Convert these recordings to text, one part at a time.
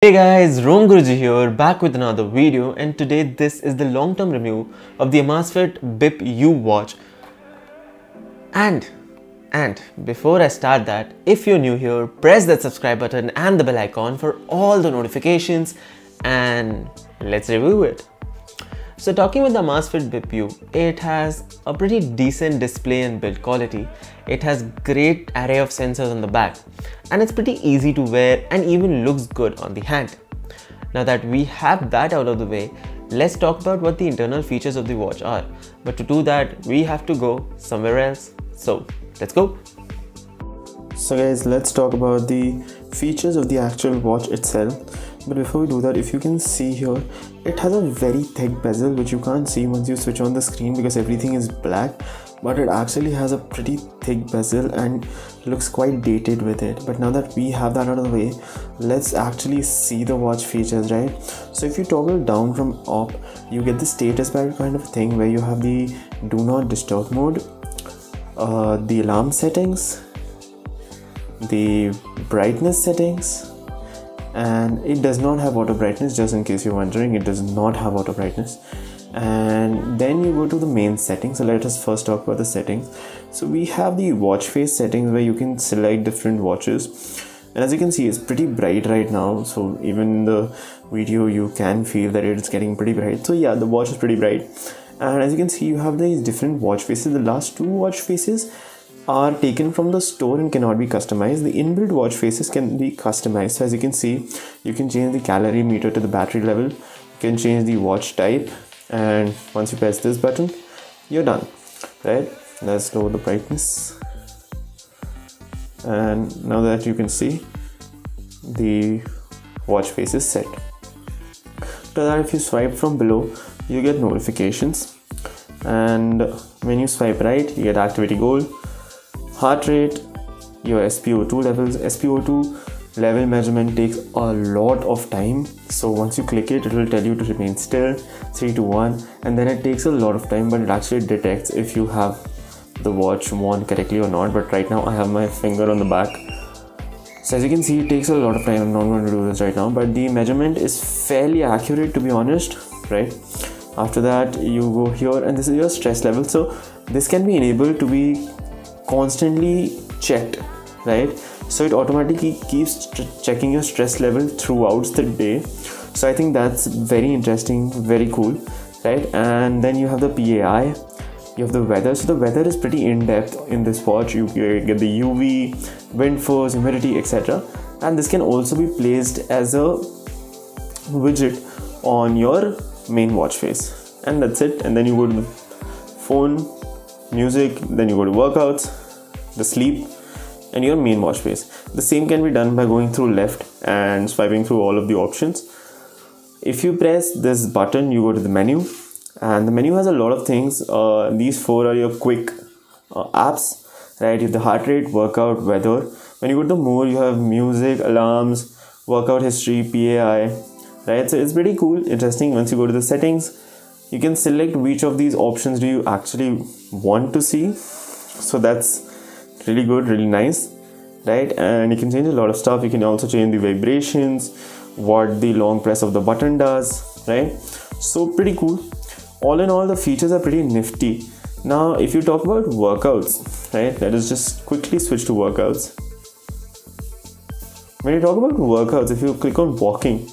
Hey guys, Guruji here, back with another video, and today this is the long-term review of the Amazfit BIP U Watch. And before I start that, if you're new here, press that subscribe button and the bell icon for all the notifications, and let's review it. So talking with the Amazfit BIP U, it has a pretty decent display and build quality. It has great array of sensors on the back, and it's pretty easy to wear and even looks good on the hand. Now that we have that out of the way, let's talk about what the internal features of the watch are. But to do that, we have to go somewhere else. So let's go. So guys, let's talk about the features of the actual watch itself. But before we do that, if you can see here, it has a very thick bezel which you can't see once you switch on the screen because everything is black, but it actually has a pretty thick bezel and looks quite dated with it. But now that we have that out of the way, let's actually see the watch features, right? So if you toggle down from up, you get the status bar kind of thing where you have the do not disturb mode, the alarm settings, the brightness settings, and it does not have auto brightness, just in case you're wondering. It does not have auto brightness. And then you go to the main settings. So let us first talk about the settings. So we have the watch face settings where you can select different watches, and as you can see, it's pretty bright right now. So even in the video you can feel that it's getting pretty bright. So yeah, the watch is pretty bright, and as you can see, you have these different watch faces. The last two watch faces are taken from the store and cannot be customized. The inbuilt watch faces can be customized. So as you can see, you can change the calorie meter to the battery level, you can change the watch type, and once you press this button, you're done, right? Let's lower the brightness, and now that you can see, the watch face is set. So that if you swipe from below, you get notifications, and when you swipe right, you get activity goal, heart rate, your SpO2 levels. SpO2 level measurement takes a lot of time, so once you click it, it will tell you to remain still, 3 to 1, and then it takes a lot of time, but it actually detects if you have the watch worn correctly or not. But right now I have my finger on the back, so as you can see, it takes a lot of time. I'm not going to do this right now, but the measurement is fairly accurate, to be honest, right? After that, you go here, and this is your stress level. So this can be enabled to be constantly checked, right? So it automatically keeps checking your stress level throughout the day. So I think that's very interesting, very cool, right? And then you have the PAI, you have the weather. So the weather is pretty in-depth in this watch. You get the UV, wind force, humidity, etc. And this can also be placed as a widget on your main watch face, and that's it. And then you go to the phone, music, then you go to workouts, the sleep, and your main watch face. The same can be done by going through left and swiping through all of the options. If you press this button, you go to the menu, and the menu has a lot of things. These four are your quick apps, right? You have the heart rate, workout, weather. When you go to the more, you have music, alarms, workout history, PAI, right? So it's pretty cool, interesting. Once you go to the settings, you can select which of these options do you actually want to see. So that's really good, really nice, right? And you can change a lot of stuff. You can also change the vibrations, what the long press of the button does, right? So pretty cool. All in all, the features are pretty nifty. Now if you talk about workouts, right, let us just quickly switch to workouts. When you talk about workouts, if you click on walking,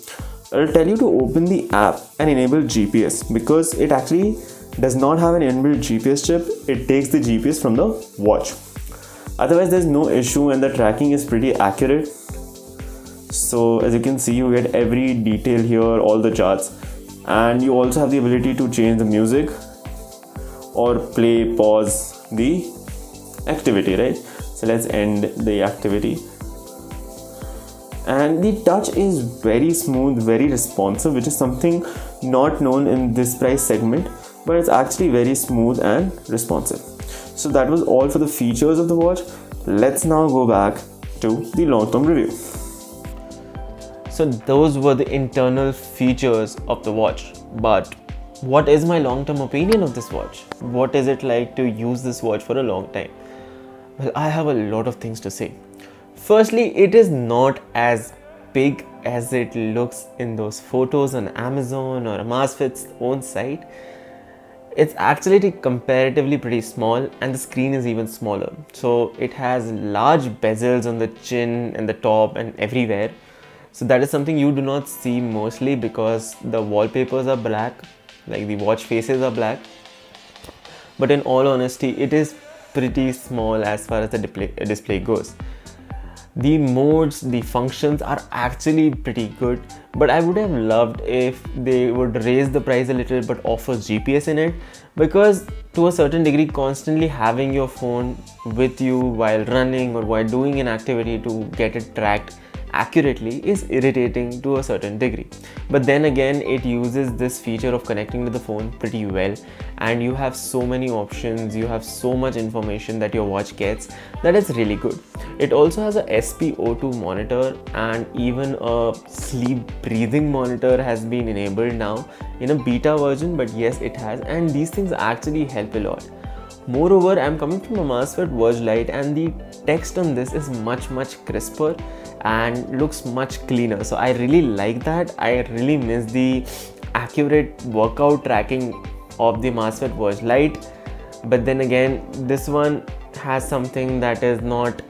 it'll tell you to open the app and enable GPS, because it actually does not have an inbuilt GPS chip. It takes the GPS from the watch. Otherwise there's no issue, and the tracking is pretty accurate. So as you can see, you get every detail here, all the charts, and you also have the ability to change the music or play, pause the activity, right? So let's end the activity. And the touch is very smooth, very responsive, which is something not known in this price segment, but it's actually very smooth and responsive. So that was all for the features of the watch. Let's now go back to the long-term review. So those were the internal features of the watch, but what is my long-term opinion of this watch? What is it like to use this watch for a long time? Well, I have a lot of things to say. Firstly, it is not as big as it looks in those photos on Amazon or Amazfit's own site, it's actually comparatively pretty small, and the screen is even smaller. So it has large bezels on the chin and the top and everywhere. So that is something you do not see mostly because the wallpapers are black, like the watch faces are black. But in all honesty, it is pretty small as far as the display goes. The modes, the functions are actually pretty good, but I would have loved if they would raise the price a little but offer GPS in it, because to a certain degree, constantly having your phone with you while running or while doing an activity to get it tracked accurately is irritating to a certain degree. But then again, it uses this feature of connecting to the phone pretty well, and you have so many options, you have so much information that your watch gets, that is really good. It also has a SpO2 monitor, and even a sleep breathing monitor has been enabled now in a beta version, but yes, it has, and these things actually help a lot. Moreover, I'm coming from Amazfit Watch Lite, and the text on this is much crisper and looks much cleaner. So I really like that. I really miss the accurate workout tracking of the Amazfit Watch Lite. But then again, this one has something that is not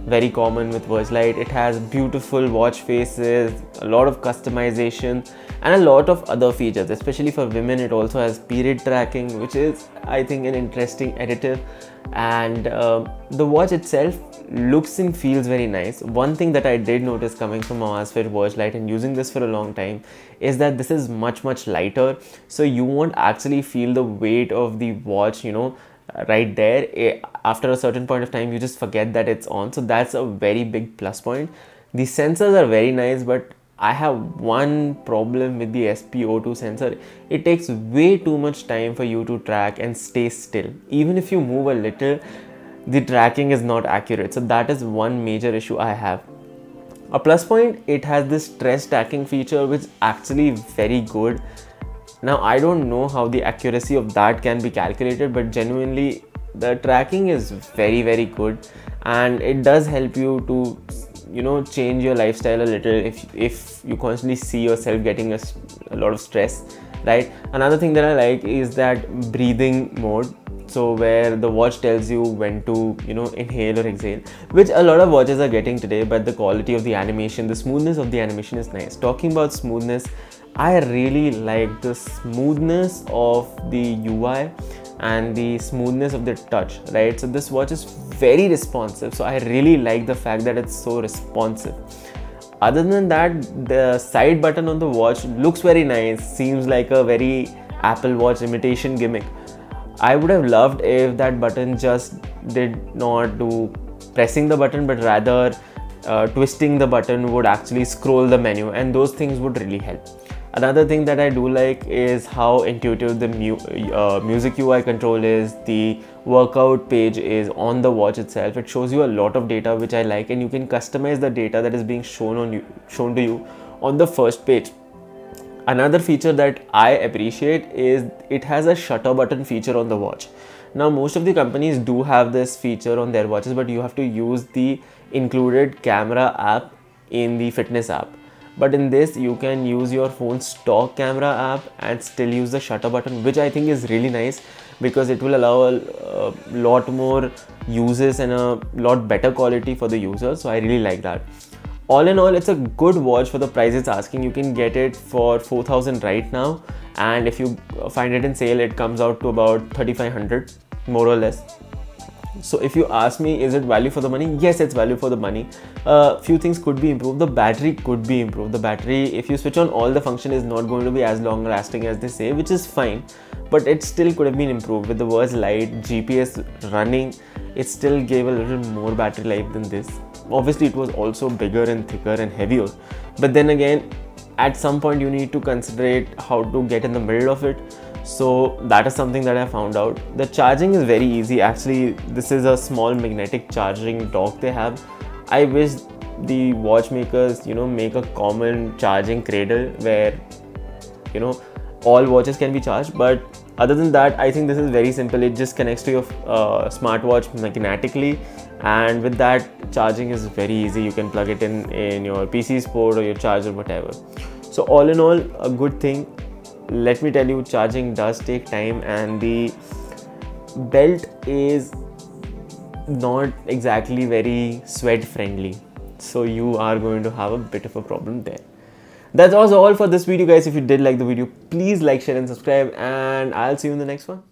very common with Watch Lite. It has beautiful watch faces, a lot of customization, and a lot of other features. Especially for women, it also has period tracking, which is, I think, an interesting additive. And the watch itself looks and feels very nice. One thing that I did notice coming from Amazfit Watch Lite and using this for a long time is that this is much lighter, so you won't actually feel the weight of the watch, you know, right there. After a certain point of time, you just forget that it's on, so that's a very big plus point. The sensors are very nice, but I have one problem with the SpO2 sensor. It takes way too much time for you to track and stay still. Even if you move a little, the tracking is not accurate. So that is one major issue I have. A plus point, it has this stress tracking feature, which is actually very good. Now, I don't know how the accuracy of that can be calculated, but genuinely the tracking is very good, and it does help you to, you know, change your lifestyle a little if you constantly see yourself getting a lot of stress, right? Another thing that I like is that breathing mode, so where the watch tells you when to, you know, inhale or exhale, which a lot of watches are getting today. But the quality of the animation, the smoothness of the animation is nice. Talking about smoothness, I really like the smoothness of the UI and the smoothness of the touch, right? So this watch is very responsive, so I really like the fact that it's so responsive. Other than that, the side button on the watch looks very nice, seems like a very Apple Watch imitation gimmick. I would have loved if that button just did not do pressing the button, but rather twisting the button would actually scroll the menu, and those things would really help. Another thing that I do like is how intuitive the music UI control is. The workout page is on the watch itself. It shows you a lot of data, which I like, and you can customize the data that is being shown to you on the first page. Another feature that I appreciate is it has a shutter button feature on the watch. Now, most of the companies do have this feature on their watches, but you have to use the included camera app in the fitness app. But in this, you can use your phone's stock camera app and still use the shutter button, which I think is really nice because it will allow a lot more uses and a lot better quality for the user. So I really like that. All in all, it's a good watch for the price it's asking. You can get it for 4,000 right now, and if you find it in sale, it comes out to about 3,500 more or less. So if you ask me, is it value for the money? Yes, it's value for the money. Few things could be improved. The battery could be improved. The battery, if you switch on all the function, is not going to be as long lasting as they say, which is fine, but it still could have been improved. With the Watch Lite GPS running, it still gave a little more battery life than this. Obviously, it was also bigger and thicker and heavier, but then again, at some point you need to consider how to get in the middle of it. So that is something that I found out. The charging is very easy. Actually, this is a small magnetic charging dock they have. I wish the watchmakers, you know, make a common charging cradle where, you know, all watches can be charged. But Other than that, I think this is very simple. It just connects to your smartwatch magnetically, and with that, charging is very easy. You can plug it in your PC's port or your charger, whatever. So all in all, a good thing. Let me tell you, charging does take time, and the belt is not exactly very sweat friendly, so you are going to have a bit of a problem there. That's also all for this video, guys. If you did like the video, please like, share and subscribe, and I'll see you in the next one.